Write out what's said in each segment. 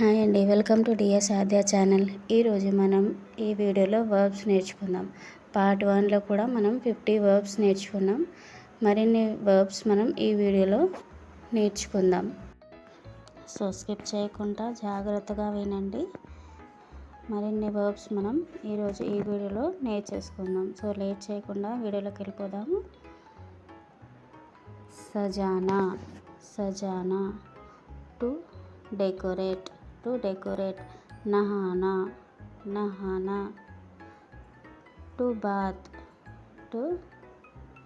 Hi అండి, welcome to DS Aadya channel. ఈరోజు మనం ఈ వీడియోలో వర్బ్స్ నేర్చుకుందాం. పార్ట్ 1లో కూడా మనం 50 వర్బ్స్ నేర్చుకున్నాం. మరిన్ని వర్బ్స్ మనం ఈ వీడియోలో నేర్చుకుందాం. సో స్కిప్ చేయకుండా జాగ్రత్తగా వినండి. మరిన్ని వర్బ్స్ మనం ఈరోజు ఈ వీడియోలో నేర్చేసుకుందాం. సో లేట్ చేయకుండా వీడియోలోకి వెళ్ళిపోదాము. సజానా, సజానా, టు डेकोरेट, टू डेकोरेट. नहाना, नहाना. टू बात, टू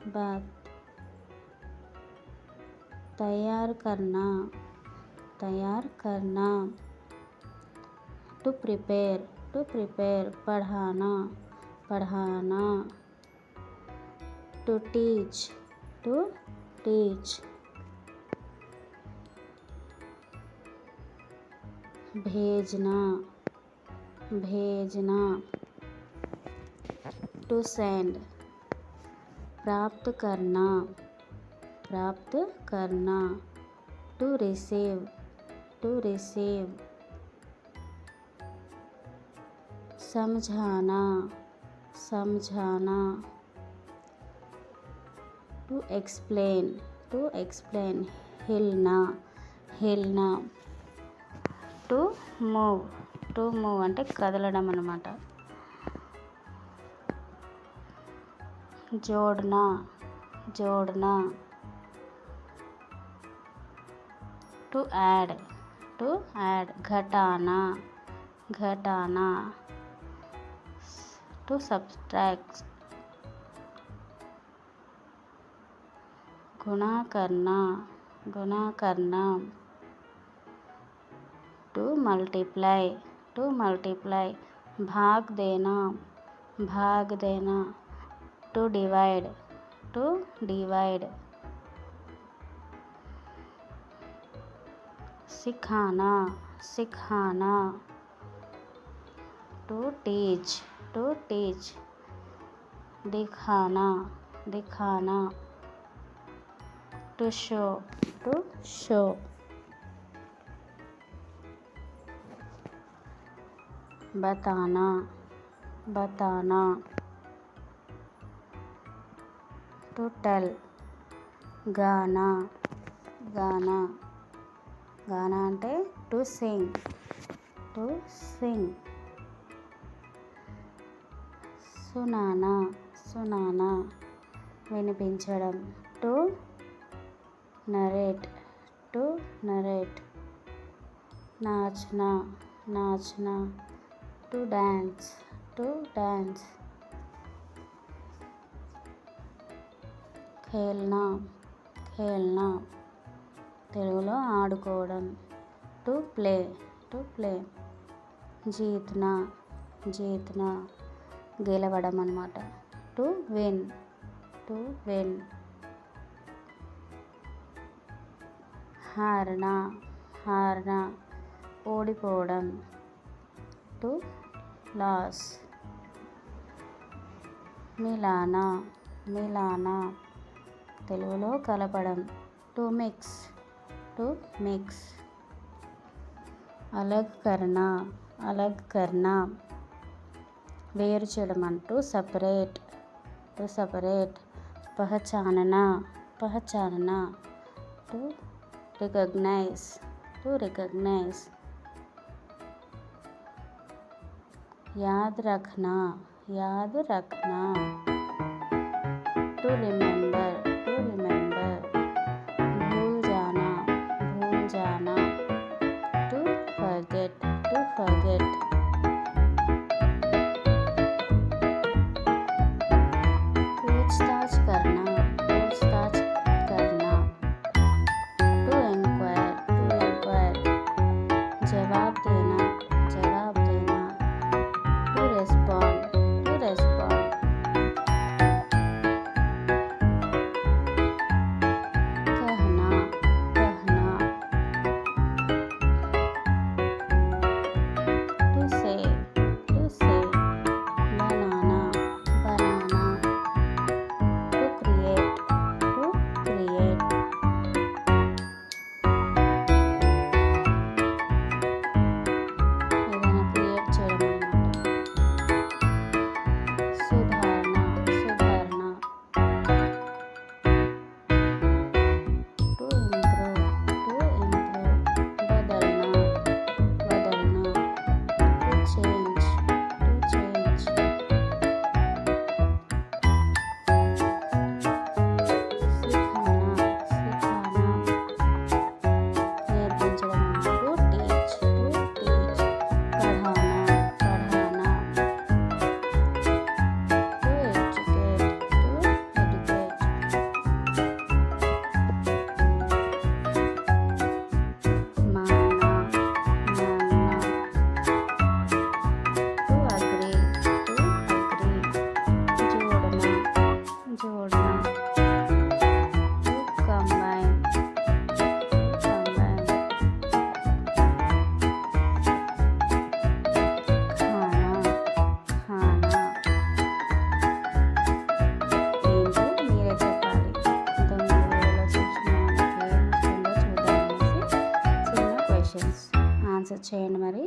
बात. तैयार करना, तैयार करना. To prepare, to prepare. पढ़ाना, पढ़ाना. To teach, to teach. भेजना, भेजना. टू सेंड, प्राप्त करना, प्राप्त करना. To receive, to receive. समझाना, समझाना. To explain, to explain. हिलना, हिलना. టు మూవ్, టు మూవ్ అంటే కదలడం అన్నమాట. జోడ్నా, జోడ్నా. To add, to add. ఘటానా, ఘటానా. టు సబ్ట్రాక్ట్, गुणा करना, गुणा करना. To multiply, to multiply. भाग देना, भाग देना. To divide, to divide. सिखाना, सिखाना. To teach, to teach. दिखाना, दिखाना. To show, to show. बताना, बताना. टू टेल, गाना, गाना. गाना అంటే టు సింగ్, టు సింగ్. సునానా, సునానా. వినిపించడం. To narrate, to narrate. నాచనా, నాచనా. To dance, to dance. ఖేల్నా, ఖేల్నా. తెలుగులో ఆడుకోవడం. To play, to play. జీత్నా, జీత్నా. గెలవడం అన్నమాట. To win, to win. హార్నా, హార్నా. ఓడిపోవడం. To lose. మిలానా, మిలానా. తెలుగులో కలపడం. To mix, to mix. అలగ్ కర్నా, అలగ్ కర్నా. వేరు చేయడం అంటూ సపరేట్, టు సపరేట్. పహచాననా, పహచాననా. To recognise, to recognise. याद रखना, याद रखना. To remember, to remember. भूल जाना, भूल जाना. To forget, to forget. पूछताछ करना, पूछताछ करना. To inquire, to inquire. जवाब देना, जवाब देना. To respond, to respond. कहना, कहना. To say, to say. Banana, banana. To create, to create. Friends? Answer చేయండి మరి.